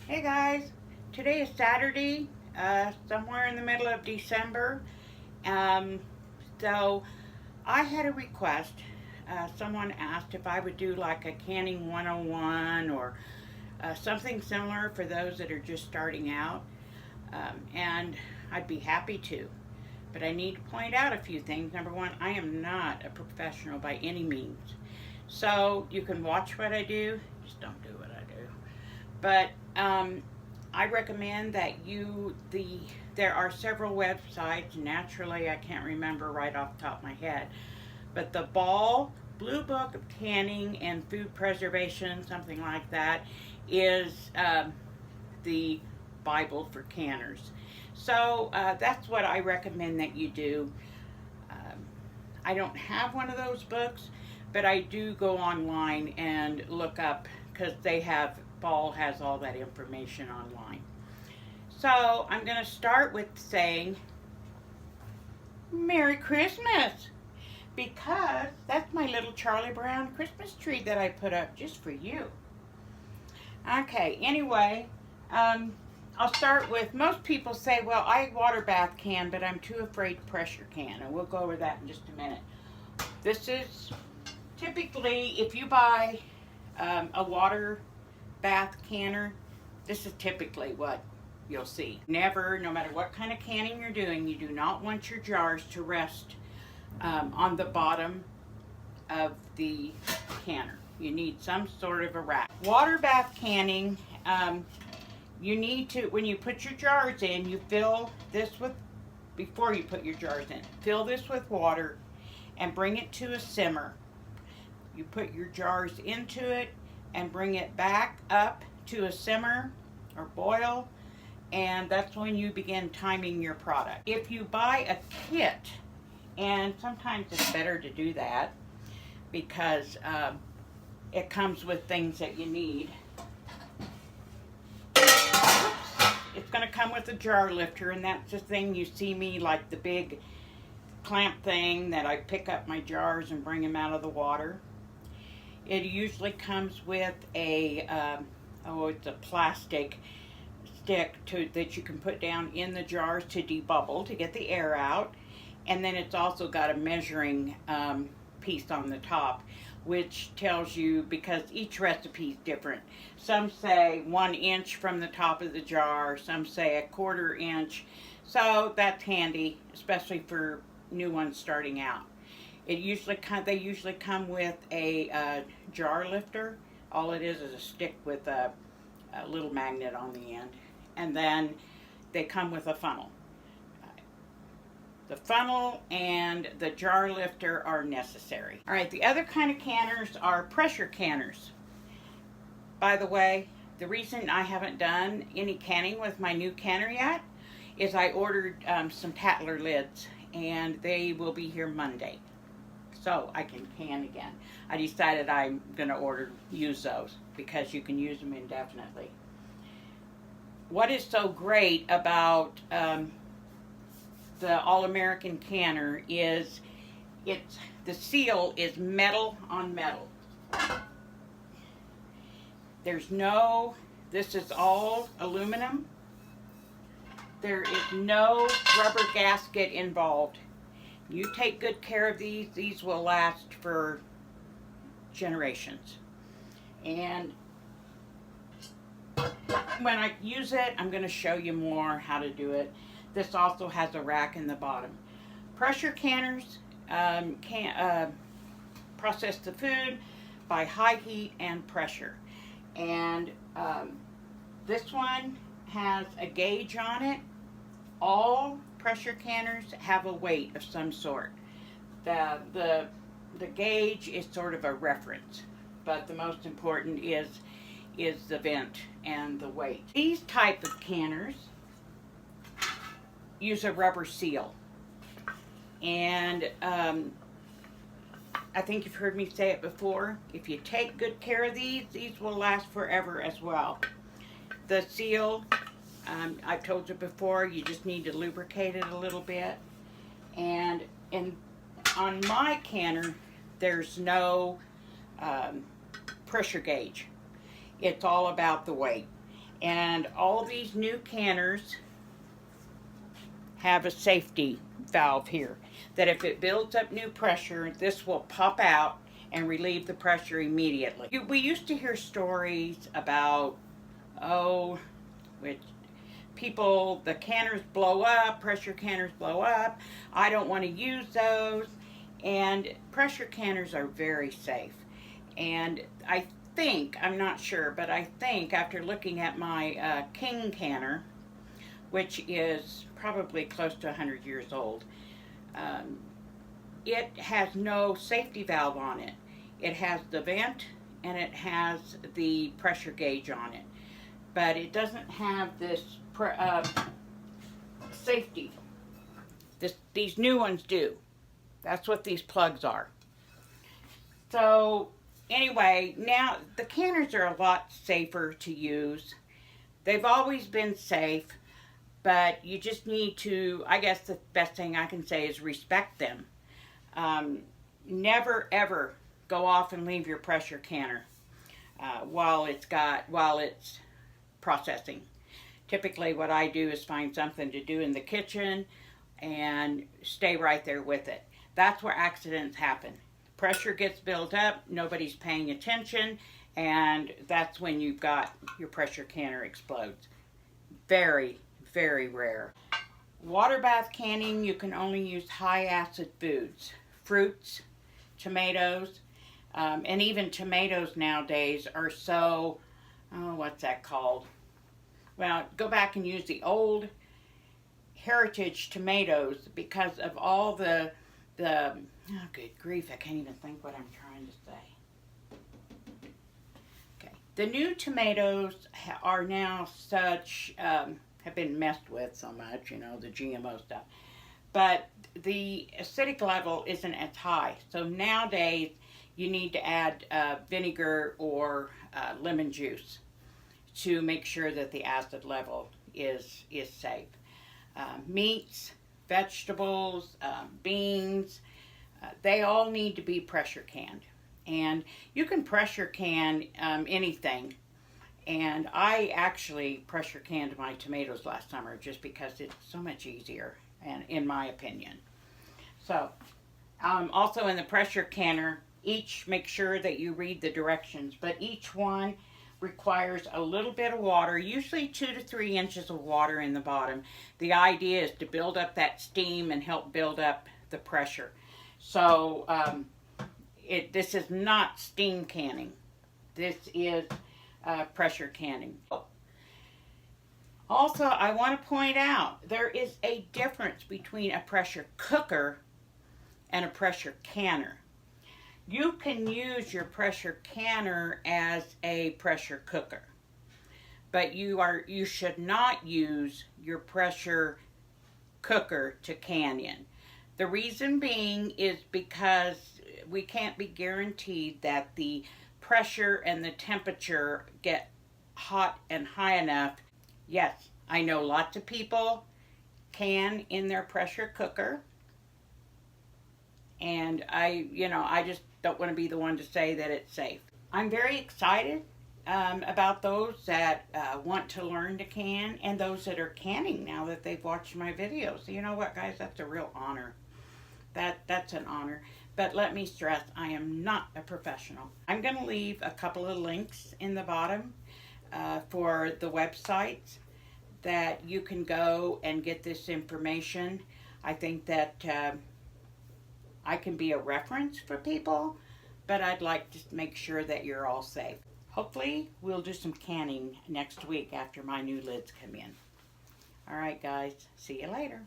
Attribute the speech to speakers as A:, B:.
A: Hey guys, today is Saturday, somewhere in the middle of December. Um, so I had a request. Someone asked if I would do like a canning 101 or something similar for those that are just starting out. And I'd be happy to. But I need to point out a few things. Number one, I am not a professional by any means. So you can watch what I do, just don't do what I do. But I recommend that there are several websites. Naturally, I can't remember right off the top of my head, but the Blue Book of Canning and Food Preservation, something like that, is the Bible for canners. So that's what I recommend that you do. Um, I don't have one of those books, but I do go online and look up because Ball has all that information online. So I'm going to start with saying Merry Christmas, because that's my little Charlie Brown Christmas tree that I put up just for you. Okay, anyway, I'll start with, most people say, well, I water bath can, but I'm too afraid to pressure can, and we'll go over that in just a minute. This is typically, if you buy a water bath canner, this is typically what you'll see. Never, no matter what kind of canning you're doing, you do not want your jars to rest on the bottom of the canner. You need some sort of a rack. Water bath canning, you need to, when you put your jars in, you fill this with, before you put your jars in, fill this with water and bring it to a simmer. You put your jars into it and bring it back up to a simmer or boil, and that's when you begin timing your product. If you buy a kit, and sometimes it's better to do that because it comes with things that you need. It's going to come with a jar lifter, and that's the thing you see me, like the big clamp thing that I pick up my jars and bring them out of the water. It usually comes with a it's a plastic stick that you can put down in the jars to debubble, to get the air out. And then it's also got a measuring piece on the top, which tells you, because each recipe is different. Some say 1 inch from the top of the jar, some say 1/4 inch. So that's handy, especially for new ones starting out. They usually come with a jar lifter. All it is a stick with a little magnet on the end, and then they come with a funnel. The funnel and the jar lifter are necessary. All right, the other kind of canners are pressure canners. By the way, the reason I haven't done any canning with my new canner yet is I ordered some Tattler lids, and they will be here Monday, so I can can again. I decided I'm going to use those because you can use them indefinitely. What is so great about the All-American canner is the seal is metal on metal. This is all aluminum. There is no rubber gasket involved. You take good care of these will last for generations. And when I use it, I'm going to show you more how to do it. This also has a rack in the bottom. Pressure canners process the food by high heat and pressure. And this one has a gauge on it. All pressure canners have a weight of some sort. The gauge is sort of a reference, but the most important is the vent and the weight. These type of canners use a rubber seal, and I think you've heard me say it before. If you take good care of these will last forever as well. The seal, I've told you before, you just need to lubricate it a little bit. And on my canner, there's no pressure gauge. It's all about the weight. And all these new canners have a safety valve here that if it builds up new pressure, this will pop out and relieve the pressure immediately. We used to hear stories about, oh, which people, the canners blow up, pressure canners blow up. I don't want to use those. And pressure canners are very safe. And I think, I'm not sure, but I think after looking at my King canner, which is probably close to 100 years old, it has no safety valve on it. It has the vent and it has the pressure gauge on it, but it doesn't have this safety. These new ones do. That's what these plugs are. So anyway, now the canners are a lot safer to use. They've always been safe, but you just need to, I guess the best thing I can say is respect them. Never ever go off and leave your pressure canner while it's processing. Typically what I do is find something to do in the kitchen and stay right there with it. That's where accidents happen. Pressure gets built up, nobody's paying attention, and that's when you've got your pressure canner explodes. Very, very rare. Water bath canning, you can only use high acid foods, fruits, tomatoes, and even tomatoes nowadays are so, oh, what's that called? Well, go back and use the old heritage tomatoes because of all the oh, good grief, I can't even think what I'm trying to say. Okay, the new tomatoes are now such, have been messed with so much, you know, the GMO stuff. But the acidic level isn't as high. So nowadays, you need to add vinegar or lemon juice to make sure that the acid level is safe. Meats, vegetables, beans, they all need to be pressure canned. And you can pressure can anything. And I actually pressure canned my tomatoes last summer just because it's so much easier, and in my opinion. So, also in the pressure canner, make sure that you read the directions, but each one requires a little bit of water, usually 2 to 3 inches of water in the bottom. The idea is to build up that steam and help build up the pressure. So this is not steam canning. This is pressure canning. Also, I want to point out there is a difference between a pressure cooker and a pressure canner. You can use your pressure canner as a pressure cooker, but you should not use your pressure cooker to can in. The reason being is because we can't be guaranteed that the pressure and the temperature get hot and high enough. Yes, I know lots of people can in their pressure cooker, and I just don't want to be the one to say that it's safe. I'm very excited about those that want to learn to can and those that are canning now that they've watched my videos. You know what, guys? That's a real honor. That's an honor. But let me stress, I am not a professional. I'm going to leave a couple of links in the bottom for the websites that you can go and get this information. I think that I can be a reference for people, but I'd like to make sure that you're all safe. Hopefully, we'll do some canning next week after my new lids come in. All right, guys. See you later.